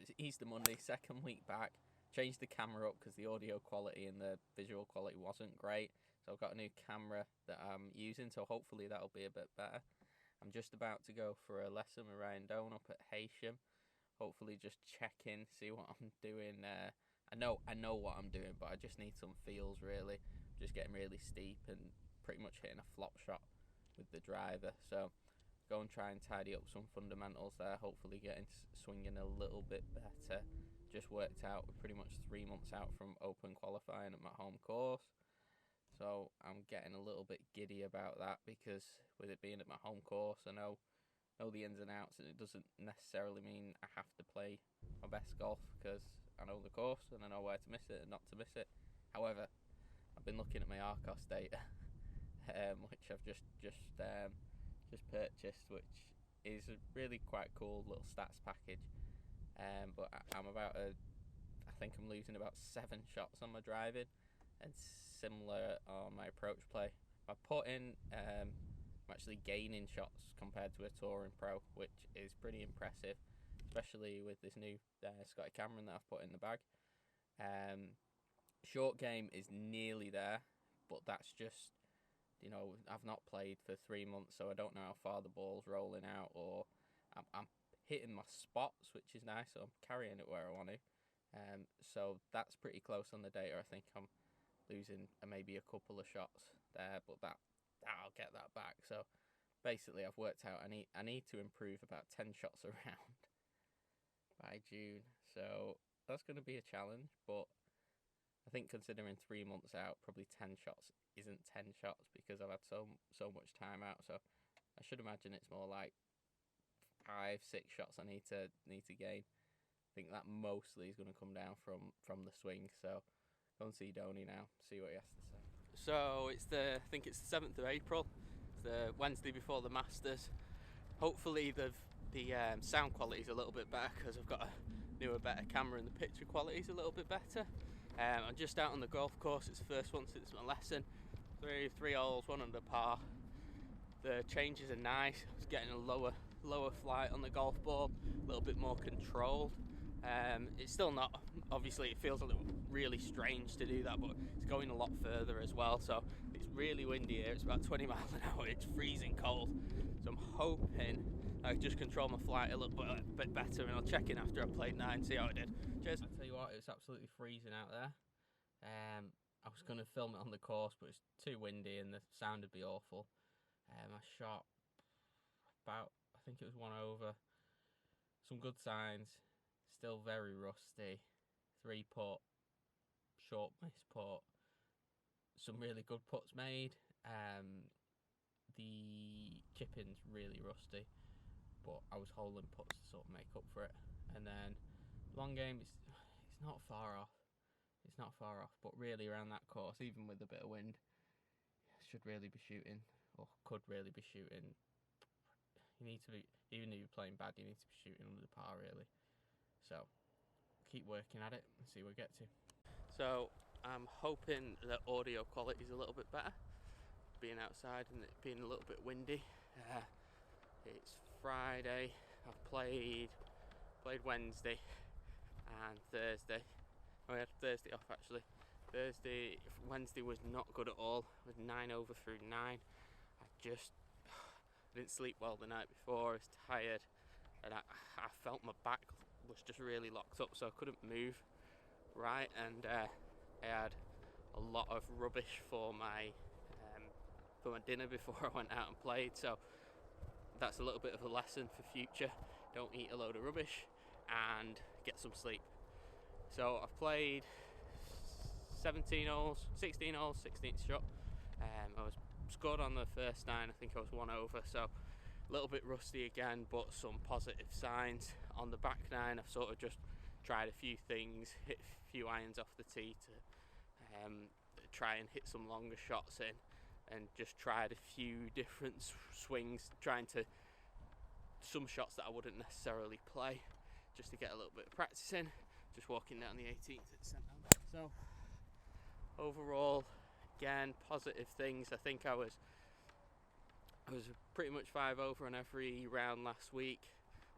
it's Easter Monday, second week back. Changed the camera up because the audio quality and the visual quality wasn't great. So I've got a new camera that I'm using, so hopefully that'll be a bit better. I'm just about to go for a lesson with Ryan Doan up at Haysham. Hopefully just check in, see what I'm doing. I know what I'm doing, but I just need some feels really. Just getting really steep and pretty much hitting a flop shot with the driver. So go and try and tidy up some fundamentals there. Hopefully getting swinging a little bit better. Just worked out, we're pretty much 3 months out from open qualifying at my home course. So I'm getting a little bit giddy about that because with it being at my home course, I know the ins and outs, and it doesn't necessarily mean I have to play my best golf because I know the course and I know where to miss it and not to miss it. However, I've been looking at my RCOS data, which I've just purchased, which is a really quite cool little stats package. But I'm I think I'm losing about 7 shots on my driving, and similar on my approach play. I put in, I'm actually gaining shots compared to a touring pro, which is pretty impressive, especially with this new Scotty Cameron that I've put in the bag. Short game is nearly there, but that's just, I've not played for 3 months, so I don't know how far the ball's rolling out, or I'm hitting my spots, which is nice, so I'm carrying it where I want to. So that's pretty close on the data. I think I'm losing maybe a couple of shots there, but I'll get that back. So basically, I've worked out I need to improve about 10 shots around by June. So that's going to be a challenge, but I think considering 3 months out, probably 10 shots isn't 10 shots because I've had so much time out. So I should imagine it's more like 5-6 shots I need to gain. I think that mostly is going to come down from the swing. So go and see Donny now, see what he has to say. So I think it's the 7th of April, it's the Wednesday before the Masters. Hopefully the sound quality is a little bit better because I've got a newer, better camera and the picture quality is a little bit better. I'm just out on the golf course. It's the first one since my lesson. Three holes, 1 under par. The changes are nice. I was getting a lower flight on the golf ball, a little bit more controlled. It's still not, obviously it feels really strange to do that, but it's going a lot further as well. So it's really windy here. It's about 20 miles an hour. It's freezing cold. So I'm hoping I can just control my flight a little bit better, and I'll check in after I played 9, see how I did. Cheers. I'll tell you what, it's absolutely freezing out there. I was going to film it on the course, but it's too windy and the sound would be awful. I shot about, I think it was 1 over. Some good signs. Still very rusty. 3-putt, short miss putt. Some really good putts made. The chipping's really rusty, but I was holding putts to sort of make up for it. And then long game, it's not far off. It's not far off, but really around that course, even with a bit of wind, should really be shooting, or could really be shooting. You need to be, even if you're playing bad, you need to be shooting under the par really. So keep working at it and see where we get to. So I'm hoping that audio quality is a little bit better, being outside and it being a little bit windy. It's Friday. I've played Wednesday and Thursday. I had Thursday off actually. Wednesday was not good at all. I was 9 over through 9. I didn't sleep well the night before. I was tired, and I felt my back was just really locked up, so I couldn't move right. And I had a lot of rubbish for my dinner before I went out and played. So that's a little bit of a lesson for future. Don't eat a load of rubbish and get some sleep. So I've played 16 holes, 16th shot. I was scored on the first 9, I think I was 1 over, so a little bit rusty again, but some positive signs. On the back 9, I've sort of just tried a few things, hit a few irons off the tee to try and hit some longer shots in, and just tried a few different swings, some shots that I wouldn't necessarily play, just to get a little bit of practice in. Just walking down the 18th at Sendr. So overall, again, positive things. I think I was pretty much 5 over on every round last week.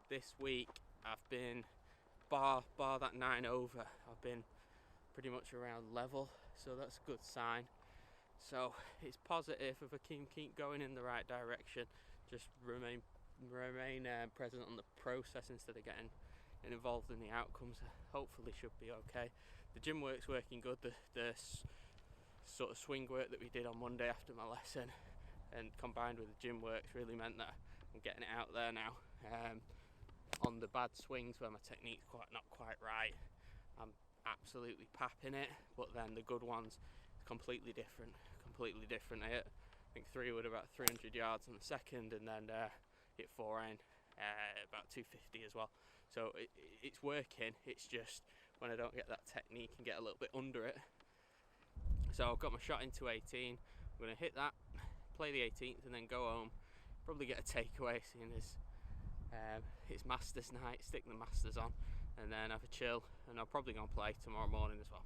This week I've been bar that 9 over, I've been pretty much around level, so that's a good sign. So it's positive. If I can keep going in the right direction, just remain present on the process instead of getting involved in the outcomes, hopefully should be okay. The gym work's working good. The sort of swing work that we did on Monday after my lesson, and combined with the gym works, really meant that I'm getting it out there now. On the bad swings where my technique's not quite right, I'm absolutely papping it, but then the good ones, completely different. I think 3 wood about 300 yards on the second, and then hit 4 iron about 250 as well. So it's working. It's just when I don't get that technique and get a little bit under it. So I've got my shot into 18. I'm going to hit that, play the 18th, and then go home. Probably get a takeaway, seeing as it's Masters night. Stick the Masters on, and then have a chill. And I'll probably go and play tomorrow morning as well.